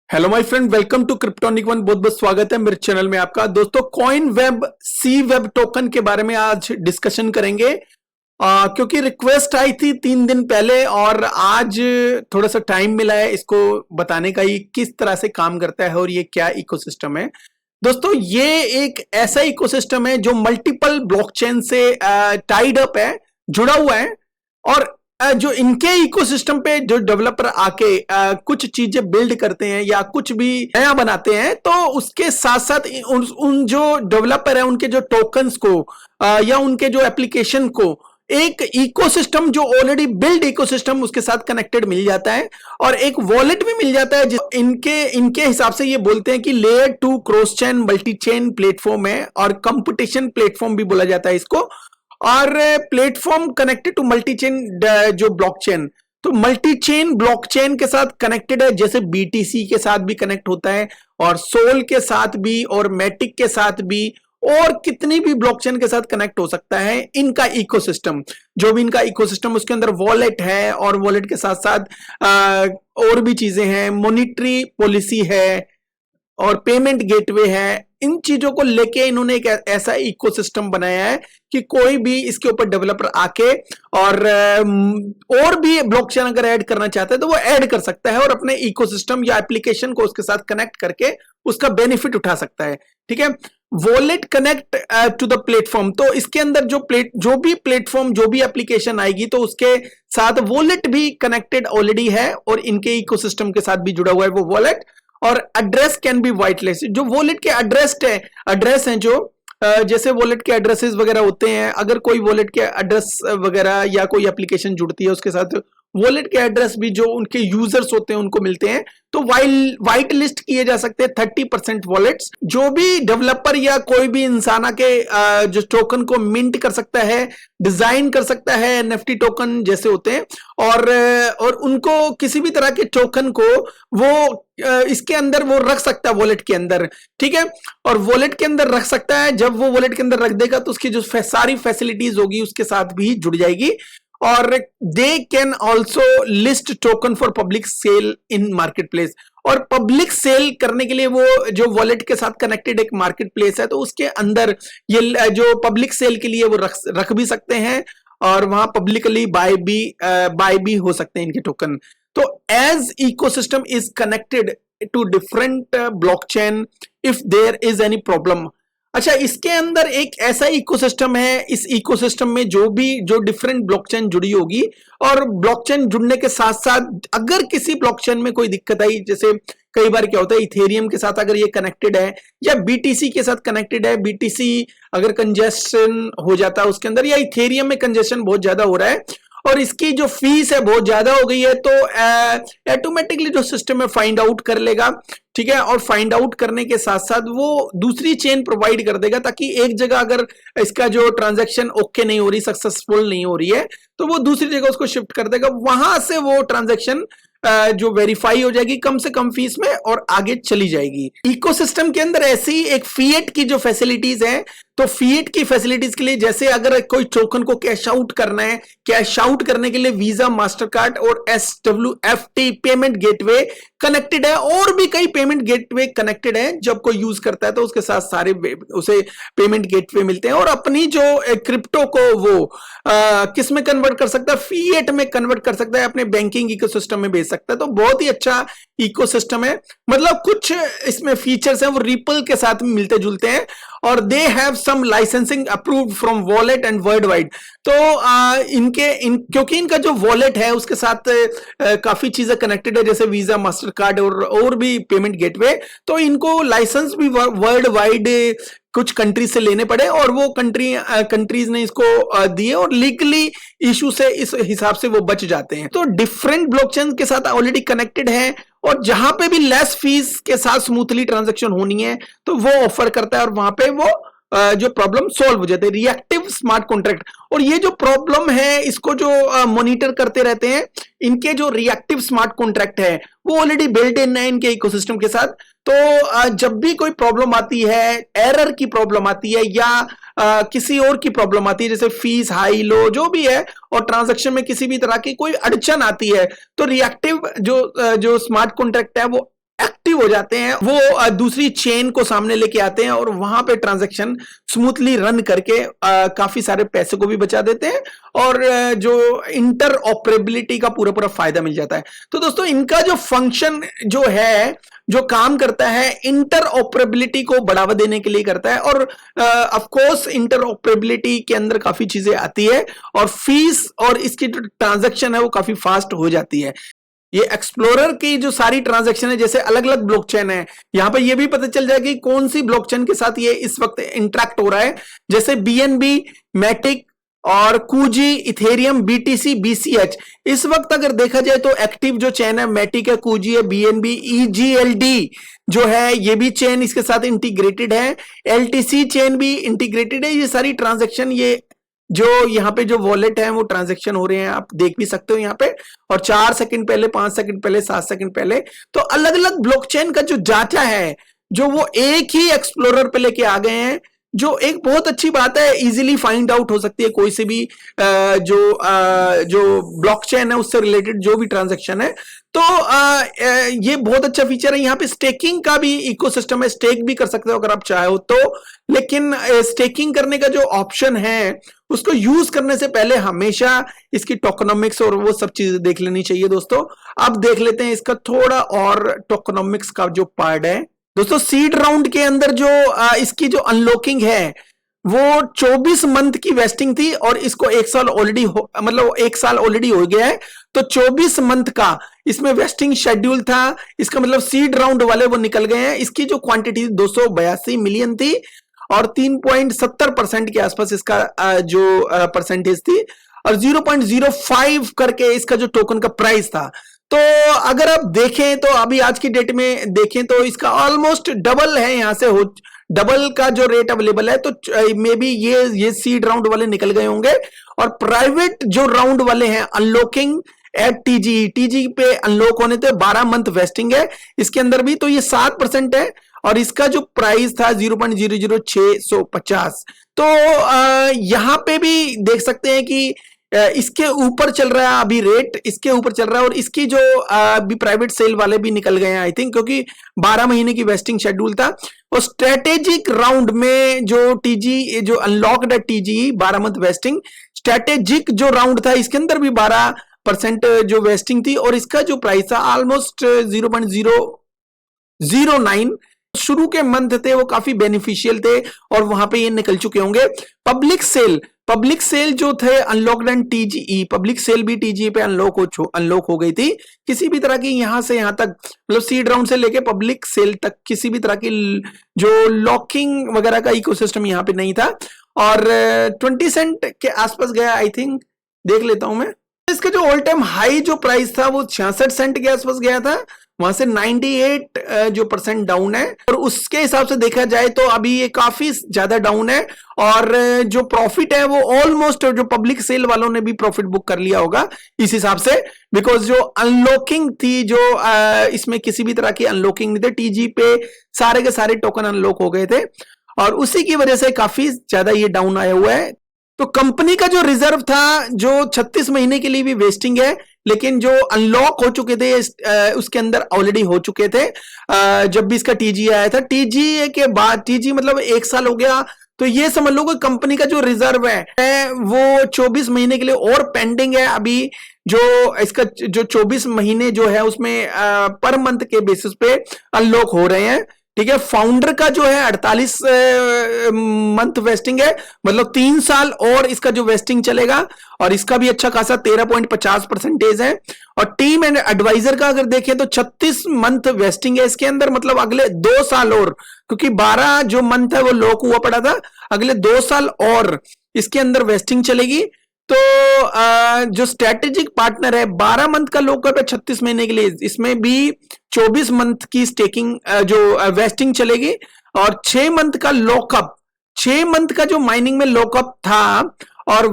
Hello my friend, welcome to Cryptonic one. बहुत बहुत स्वागत है मेरे चैनल में आपका। दोस्तों, coin web C web token के बारे में आज डिस्कशन करेंगे क्योंकि रिक्वेस्ट आई थी 3 दिन पहले और आज थोड़ा सा टाइम मिला है इसको बताने का, ये किस तरह से काम करता है और ये क्या इकोसिस्टम है। दोस्तों, ये एक ऐसा इकोसिस्टम है जो मल्टीपल ब्लॉकचेन से टाइड अप है, जुड़ा हुआ है। और जो इनके इकोसिस्टम पे जो डेवलपर आके कुछ चीजें बिल्ड करते हैं या कुछ भी नया बनाते हैं, तो उसके साथ साथ उन जो डेवलपर है उनके जो टोकन्स को या उनके जो एप्लीकेशन को एक इकोसिस्टम जो ऑलरेडी बिल्ड इकोसिस्टम उसके साथ कनेक्टेड मिल जाता है और एक वॉलेट भी मिल जाता है। इनके हिसाब से ये बोलते हैं कि layer 2 cross chain multi chain platform है और कंपटीशन प्लेटफॉर्म भी बोला जाता है इसको। और platform connected to multi chain जो ब्लॉकचेन, तो मल्टी चेन ब्लॉकचेन के साथ कनेक्टेड है, जैसे बीटीसी के साथ भी कनेक्ट होता है और सोल के साथ भी और मैटिक के साथ भी और कितनी भी ब्लॉकचेन के साथ कनेक्ट हो सकता है इनका इकोसिस्टम। जो भी इनका इकोसिस्टम, उसके अंदर वॉलेट है और वॉलेट के साथ साथ और भी चीजें हैं, मॉनिटरी पॉलिसी है और पेमेंट गेटवे है। इन चीजों को लेके इन्होंने एक ऐसा इकोसिस्टम बनाया है कि कोई भी इसके ऊपर डेवलपर आके और भी ब्लॉकचेन अगर ऐड करना चाहता है तो वो ऐड कर सकता है और अपने इकोसिस्टम या एप्लीकेशन को उसके साथ कनेक्ट करके उसका बेनिफिट उठा सकता है। ठीक है, wallet connect to the platform, तो इसके अंदर जो भी प्लेटफॉर्म जो भी एप्लीकेशन आएगी तो उसके साथ वॉलेट भी कनेक्टेड ऑलरेडी है और इनके इकोसिस्टम के साथ भी जुड़ा हुआ है वो वॉलेट। और एड्रेस कैन बी वाइटलेस, जो वॉलेट के एड्रेस हैं जो जैसे वॉलेट के एड्रेसेस वगैरह होते हैं, अगर कोई वॉलेट के एड्रेस वगैरह या कोई एप्लीकेशन जुड़ती है उसके साथ वॉलेट के एड्रेस भी जो उनके यूजर्स होते हैं उनको मिलते हैं, तो वाइट लिस्ट किए जा सकते हैं 30% वॉलेट्स। जो भी डेवलपर या कोई भी इंसान आके जो टोकन को मिंट कर सकता है, डिजाइन कर सकता है, एनएफटी टोकन जैसे होते हैं, और उनको किसी भी तरह के टोकन को वो इसके अंदर वो रख सकता है वॉलेट के अंदर। ठीक है, और वॉलेट के अंदर रख सकता है। जब वो वॉलेट के अंदर रख देगा तो उसकी जो सारी फैसिलिटीज होगी उसके साथ भी जुड़ जाएगी। और they can also list token for public sale in market place, और पब्लिक सेल करने के लिए वो जो वॉलेट के साथ कनेक्टेड एक मार्केट प्लेस है तो उसके अंदर ये जो पब्लिक सेल के लिए वो रख भी सकते हैं और वहां पब्लिकली बाय भी हो सकते हैं इनके टोकन। तो as ecosystem is connected to different blockchain if there is any problem. अच्छा, इसके अंदर एक ऐसा इकोसिस्टम है, इस इकोसिस्टम में जो डिफरेंट ब्लॉकचेन जुड़ी होगी और ब्लॉकचेन जुड़ने के साथ साथ अगर किसी ब्लॉकचेन में कोई दिक्कत आई, जैसे कई बार क्या होता है इथेरियम के साथ अगर ये कनेक्टेड है या बीटीसी के साथ कनेक्टेड है, बीटीसी अगर कंजेशन हो जाता है उसके अंदर या इथेरियम में कंजेशन बहुत ज्यादा हो रहा है और इसकी जो फीस है बहुत ज्यादा हो गई है, तो ऑटोमेटिकली जो सिस्टम है फाइंड आउट कर लेगा। ठीक है, और फाइंड आउट करने के साथ साथ वो दूसरी चेन प्रोवाइड कर देगा ताकि एक जगह अगर इसका जो ट्रांजैक्शन ओके नहीं हो रही, सक्सेसफुल नहीं हो रही है, तो वो दूसरी जगह उसको शिफ्ट कर देगा, वहां से वो ट्रांजैक्शन जो वेरीफाई हो जाएगी कम से कम फीस में और आगे चली जाएगी। इकोसिस्टम के अंदर ऐसी एक फिएट की जो फैसिलिटीज है, तो फिएट की फैसिलिटीज के लिए जैसे अगर कोई टोकन को कैश आउट करना है, कैश आउट करने के लिए वीजा, मास्टर कार्ड और SWFT पेमेंट गेटवे कनेक्टेड है और भी कई पेमेंट गेटवे कनेक्टेड है। जब कोई यूज करता है तो उसके साथ सारे उसे पेमेंट गेटवे मिलते हैं और अपनी जो क्रिप्टो को वो किस में कन्वर्ट कर सकता है, फिएट में कन्वर्ट कर सकता है, अपने बैंकिंग इकोसिस्टम में भेज सकता है। तो बहुत ही अच्छा इकोसिस्टम है, मतलब कुछ इसमें फीचर्स हैं वो रिपल के साथ मिलते जुलते हैं और they have some licensing approved from wallet and world wide. तो क्योंकि इनका जो वॉलेट है उसके साथ काफी चीजें कनेक्टेड है, जैसे वीजा, मास्टर कार्ड और भी पेमेंट गेटवे, तो इनको लाइसेंस भी वर्ल्ड वाइड कुछ कंट्रीज से लेने पड़े और वो कंट्रीज ने इसको दिए और लीगली इशू से इस हिसाब से वो बच जाते हैं। तो डिफरेंट ब्लॉकचेन के साथ ऑलरेडी कनेक्टेड है और जहां पे भी लेस फीस के साथ स्मूथली ट्रांजैक्शन होनी है तो वो ऑफर करता है और वहां पे वो जो प्रॉब्लम सॉल्व हो जाते हैं। रिएक्टिव स्मार्ट कॉन्ट्रैक्ट, और ये जो प्रॉब्लम है इसको जो मॉनिटर करते रहते हैं, इनके जो रिएक्टिव स्मार्ट कॉन्ट्रैक्ट है वो ऑलरेडी बिल्ट इन है इनके इकोसिस्टम के साथ। तो जब भी कोई प्रॉब्लम आती है, एरर की प्रॉब्लम आती है या किसी और की प्रॉब्लम आती है, जैसे फीस हाई लो जो भी है, और ट्रांजैक्शन में किसी भी तरह की कोई अड़चन आती है, तो रिएक्टिव जो स्मार्ट कॉन्ट्रैक्ट है वो एक्टिव हो जाते हैं, वो दूसरी चेन को सामने लेके आते हैं और वहां पे ट्रांजैक्शन स्मूथली रन करके काफी सारे पैसे को भी बचा देते हैं और जो इंटर ऑपरेबिलिटी का पूरा पूरा फायदा मिल जाता है। तो दोस्तों इनका जो फंक्शन जो है, जो काम करता है, इंटर ऑपरेबिलिटी को बढ़ावा देने के लिए करता है और ऑफ कोर्स इंटर ऑपरेबिलिटी के अंदर काफी चीजें आती है और फीस और इसकी जो ट्रांजैक्शन है वो काफी फास्ट हो जाती है। ये एक्सप्लोरर की जो सारी ट्रांजैक्शन है, जैसे अलग अलग ब्लॉकचेन है, यहां पर ये भी पता चल जाएगा कि कौन सी ब्लॉकचेन के साथ ये इस वक्त इंटरेक्ट हो रहा है। जैसे BNB, मैटिक और कूजी, इथेरियम, BTC, BCH। इस वक्त अगर देखा जाए तो एक्टिव जो चेन है मैटिक है, कूजी है, BNB, EGLD जो है ये भी चेन इसके साथ इंटीग्रेटेड है, LTC चेन भी इंटीग्रेटेड है। ये सारी ट्रांजैक्शन, ये जो यहाँ पे जो वॉलेट है वो ट्रांजैक्शन हो रहे हैं, आप देख भी सकते हो यहाँ पे। और 4 सेकंड पहले, 5 सेकंड पहले, 7 सेकंड पहले, तो अलग अलग ब्लॉकचेन का जो डाटा है जो वो एक ही एक्सप्लोरर पे लेके आ गए हैं, जो एक बहुत अच्छी बात है। इजीली फाइंड आउट हो सकती है कोई से भी जो ब्लॉकचेन है उससे रिलेटेड जो भी ट्रांजैक्शन है। तो ये बहुत अच्छा फीचर है। यहाँ पे स्टेकिंग का भी इकोसिस्टम है, स्टेक भी कर सकते हो अगर आप चाहो तो, लेकिन स्टेकिंग करने का जो ऑप्शन है उसको यूज करने से पहले हमेशा इसकी टोकनॉमिक्स और वो सब चीजें देख लेनी चाहिए दोस्तों। अब देख लेते हैं इसका थोड़ा और टोकनॉमिक्स का जो पार्ट है। दोस्तों सीड राउंड के अंदर जो इसकी जो अनलॉकिंग है वो 24 मंथ की वेस्टिंग थी और इसको 1 साल ऑलरेडी मतलब 1 साल ऑलरेडी हो गया है, तो 24 मंथ का इसमें वेस्टिंग शेड्यूल था। इसका मतलब सीड राउंड वाले वो निकल गए हैं। इसकी जो क्वांटिटी 282 मिलियन थी और 3.70% के आसपास इसका जो परसेंटेज थी और 0.05 करके इसका जो टोकन का प्राइस था। तो अगर आप देखें तो अभी आज की डेट में देखें तो इसका ऑलमोस्ट डबल है, यहां से हो डबल का जो रेट अवेलेबल है। तो मे बी ये सीड राउंड वाले निकल गए होंगे और प्राइवेट जो राउंड वाले हैं अनलॉकिंग एट टीजी पे अनलॉक होने थे 12 मंथ वेस्टिंग है इसके अंदर भी, तो ये 7% है और इसका जो प्राइस था 0.00650। तो यहां पे भी देख सकते हैं कि इसके ऊपर चल रहा है अभी रेट, इसके ऊपर चल रहा है और इसकी जो अभी प्राइवेट सेल वाले भी निकल गए हैं आई थिंक, क्योंकि 12 महीने की वेस्टिंग शेड्यूल था। और स्ट्रेटेजिक राउंड में जो टीजी जो अनलॉक्ड है टीजी 12 मंथ वेस्टिंग, स्ट्रेटेजिक जो राउंड था इसके अंदर भी 12% जो वेस्टिंग थी और इसका जो प्राइस था ऑलमोस्ट 0.009। शुरू के मंथ थे वो काफी बेनिफिशियल थे और वहां पे ये निकल चुके होंगे। पब्लिक सेल जो थे अनलॉक्ड एंड टीजीई, पब्लिक सेल भी टीजीई पे अनलॉक हो गई थी। किसी भी तरह की यहां से यहां तक मतलब सीड राउंड से लेके पब्लिक सेल तक किसी भी तरह की जो लॉकिंग वगैरह का इकोसिस्टम यहां पे नहीं था और 20 सेंट के आसपास गया आई थिंक, देख लेता हूं मैं। इसका जो ऑल टाइम हाई जो प्राइस था वो 66 सेंट के आसपास गया था, वहां से 98 जो परसेंट डाउन है और उसके हिसाब से देखा जाए तो अभी ये काफी ज्यादा डाउन है और जो प्रॉफिट है वो ऑलमोस्ट जो पब्लिक सेल वालों ने भी प्रॉफिट बुक कर लिया होगा इस हिसाब से, बिकॉज जो अनलॉकिंग थी जो इसमें किसी भी तरह की अनलॉकिंग नहीं थे, टीजी पे सारे के सारे टोकन अनलॉक हो गए थे और उसी की वजह से काफी ज्यादा ये डाउन आया हुआ है। तो कंपनी का जो रिजर्व था जो 36 महीने के लिए भी वेस्टिंग है, लेकिन जो अनलॉक हो चुके थे उसके अंदर ऑलरेडी हो चुके थे जब भी इसका टीजी आया था। टीजी के बाद टीजी मतलब 1 साल हो गया, तो ये समझ लो कि कंपनी का जो रिजर्व है वो 24 महीने के लिए और पेंडिंग है। अभी जो इसका जो 24 महीने जो है उसमें पर मंथ के बेसिस पे अनलॉक हो रहे हैं, ठीक है। फाउंडर का जो है 48 मंथ वेस्टिंग है, मतलब 3 साल और इसका जो वेस्टिंग चलेगा और इसका भी अच्छा खासा 13.50% है। और टीम एंड एडवाइजर का अगर देखें तो 36 मंथ वेस्टिंग है इसके अंदर, मतलब अगले 2 साल और, क्योंकि 12 जो मंथ है वो लॉक हुआ पड़ा था, अगले 2 साल और इसके अंदर वेस्टिंग चलेगी। तो जो स्ट्रेटेजिक पार्टनर है 12 मंथ का लॉकअप है 36 महीने के लिए, इसमें भी 24 मंथ की स्टेकिंग जो वेस्टिंग चलेगी और 6 मंथ का लॉकअप, 6 मंथ का जो माइनिंग में लॉकअप था और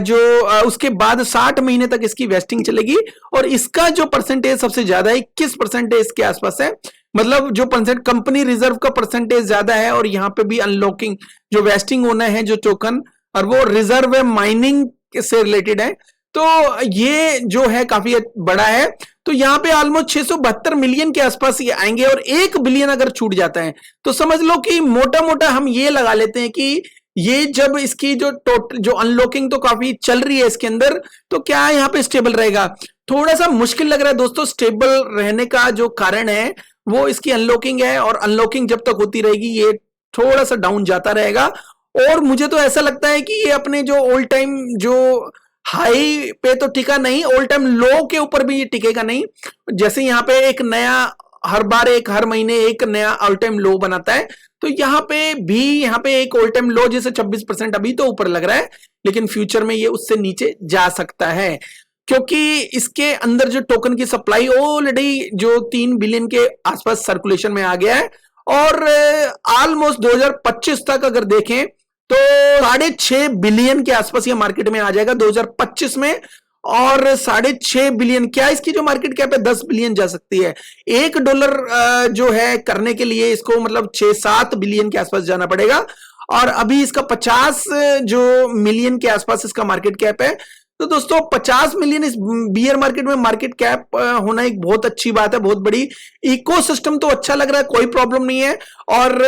जो उसके बाद 60 महीने तक इसकी वेस्टिंग चलेगी और इसका जो परसेंटेज सबसे ज्यादा है 21% इसके आसपास है। मतलब जो कंपनी रिजर्व का परसेंटेज ज्यादा है और यहाँ पे भी अनलॉकिंग जो वेस्टिंग होना है जो टोकन और वो रिजर्व है माइनिंग से रिलेटेड है। तो ये जो है काफी बड़ा है। तो यहाँ पे ऑलमोस्ट 672 मिलियन के आसपास ये आएंगे और 1 बिलियन अगर छूट जाता है तो समझ लो कि मोटा मोटा हम ये लगा लेते हैं कि ये जब इसकी जो टोटल जो अनलॉकिंग तो काफी चल रही है इसके अंदर, तो क्या यहाँ पे स्टेबल रहेगा? थोड़ा सा मुश्किल लग रहा है दोस्तों। स्टेबल रहने का जो कारण है वो इसकी अनलॉकिंग है, और अनलॉकिंग जब तक होती रहेगी ये थोड़ा सा डाउन जाता रहेगा। और मुझे तो ऐसा लगता है कि ये अपने जो ऑल टाइम जो हाई पे तो टिका नहीं, ऑल टाइम लो के ऊपर भी ये टिकेगा नहीं। जैसे यहाँ पे एक नया हर महीने एक नया ऑल टाइम लो बनाता है, तो यहाँ पे एक ऑल टाइम लो जैसे 26% अभी तो ऊपर लग रहा है, लेकिन फ्यूचर में ये उससे नीचे जा सकता है, क्योंकि इसके अंदर जो टोकन की सप्लाई ऑलरेडी जो 3 बिलियन के आसपास सर्कुलेशन में आ गया है। और ऑलमोस्ट 2025 तक अगर देखें तो 6.5 बिलियन के आसपास ये मार्केट में आ जाएगा 2025 में। और 6.5 बिलियन, क्या इसकी जो मार्केट कैप है 10 बिलियन जा सकती है। $1 जो है करने के लिए इसको मतलब 6-7 बिलियन के आसपास जाना पड़ेगा, और अभी इसका 50 जो मिलियन के आसपास इसका मार्केट कैप है। तो दोस्तों 50 मिलियन इस बियर मार्केट में मार्केट कैप होना एक बहुत अच्छी बात है, बहुत बड़ी। इकोसिस्टम तो अच्छा लग रहा है, कोई प्रॉब्लम नहीं है। और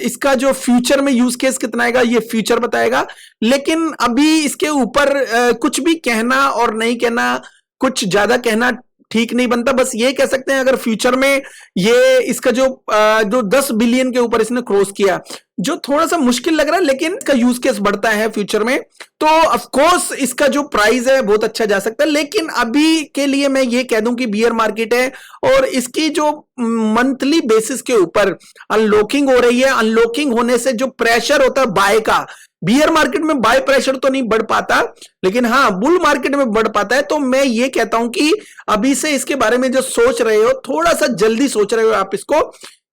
इसका जो फ्यूचर में यूज केस कितना आएगा ये फ्यूचर बताएगा, लेकिन अभी इसके ऊपर कुछ भी कहना और नहीं कहना, कुछ ज्यादा कहना ठीक नहीं बनता। बस ये कह सकते हैं अगर फ्यूचर में ये इसका जो 10 बिलियन के ऊपर इसने क्रॉस किया, जो थोड़ा सा मुश्किल लग रहा है, लेकिन इसका यूज केस बढ़ता है फ्यूचर में, तो ऑफ कोर्स इसका जो प्राइस है बहुत अच्छा जा सकता है। लेकिन अभी के लिए मैं ये कह दूं कि बियर मार्केट है, और इसकी जो मंथली बेसिस के ऊपर अनलॉकिंग हो रही है, अनलॉकिंग होने से जो प्रेशर होता है बाय का, बियर मार्केट में बाय प्रेशर तो नहीं बढ़ पाता, लेकिन हाँ बुल मार्केट में बढ़ पाता है। तो मैं ये कहता हूं कि अभी से इसके बारे में जो सोच रहे हो, थोड़ा सा जल्दी सोच रहे हो आप,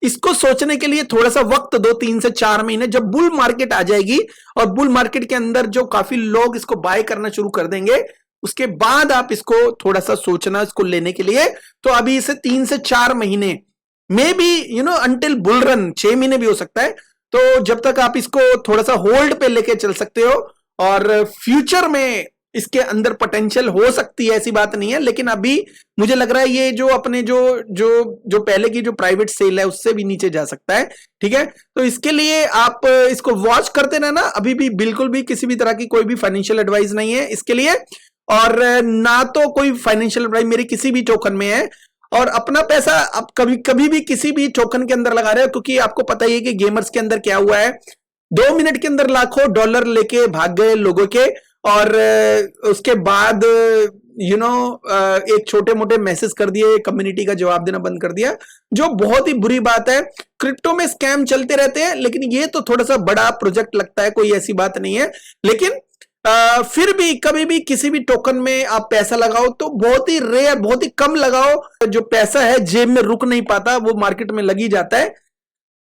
इसको सोचने के लिए थोड़ा सा वक्त दो, 3 से 4 महीने। जब बुल मार्केट आ जाएगी और बुल मार्केट के अंदर जो काफी लोग इसको बाय करना शुरू कर देंगे, उसके बाद आप इसको थोड़ा सा सोचना इसको लेने के लिए। तो अभी इसे 3 से 4 महीने, may be until bull run 6 महीने भी हो सकता है, तो जब तक आप इसको थोड़ा सा होल्ड पे लेके चल सकते हो। और फ्यूचर में इसके अंदर पोटेंशियल हो सकती है, ऐसी बात नहीं है, लेकिन अभी मुझे लग रहा है ये जो अपने जो पहले की जो प्राइवेट सेल है उससे भी नीचे जा सकता है। ठीक है, तो इसके लिए आप इसको वॉच करते रहना। अभी भी बिल्कुल भी किसी भी तरह की कोई भी फाइनेंशियल एडवाइस नहीं है इसके लिए, और ना तो कोई फाइनेंशियल एडवाइस मेरी किसी भी टोकन में है। और अपना पैसा आप कभी भी किसी भी टोकन के अंदर लगा रहे हो, क्योंकि आपको पता ही है कि गेमर्स के अंदर क्या हुआ है, 2 मिनट के अंदर लाखों डॉलर लेके भाग गए लोगों के, और उसके बाद एक छोटे मोटे मैसेज कर दिए, कम्युनिटी का जवाब देना बंद कर दिया, जो बहुत ही बुरी बात है। क्रिप्टो में स्कैम चलते रहते हैं, लेकिन ये तो थोड़ा सा बड़ा प्रोजेक्ट लगता है, कोई ऐसी बात नहीं है। लेकिन फिर भी कभी भी किसी भी टोकन में आप पैसा लगाओ तो बहुत ही रेयर, बहुत ही कम लगाओ। जो पैसा है जेब में रुक नहीं पाता, वो मार्केट में लगी जाता है।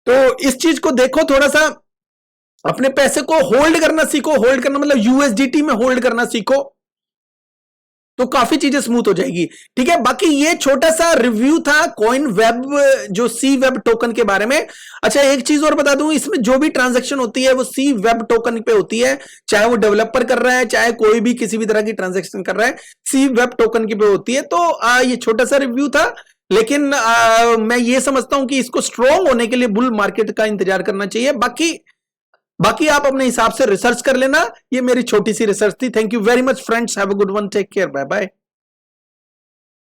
तो इस चीज को देखो, थोड़ा सा अपने पैसे को होल्ड करना सीखो। होल्ड करना मतलब यूएसडीटी में होल्ड करना सीखो, तो काफी चीजें स्मूथ हो जाएगी। ठीक है, बाकी ये छोटा सा रिव्यू था कॉइन वेब, जो सी वेब टोकन के बारे में। अच्छा, एक चीज और बता दूं, इसमें जो भी ट्रांजैक्शन होती है वो सी वेब टोकन पे होती है, चाहे वो डेवलपर कर रहा है, चाहे कोई भी किसी भी तरह की ट्रांजैक्शन कर रहा है, सी वेब टोकन की पे होती है। तो ये छोटा सा रिव्यू था, लेकिन मैं ये समझता हूं कि इसको स्ट्रॉन्ग होने के लिए बुल मार्केट का इंतजार करना चाहिए। बाकी आप अपने हिसाब से रिसर्च कर लेना। ये मेरी छोटी सी रिसर्च थी। Thank you very much friends, have a good one, take care, bye bye.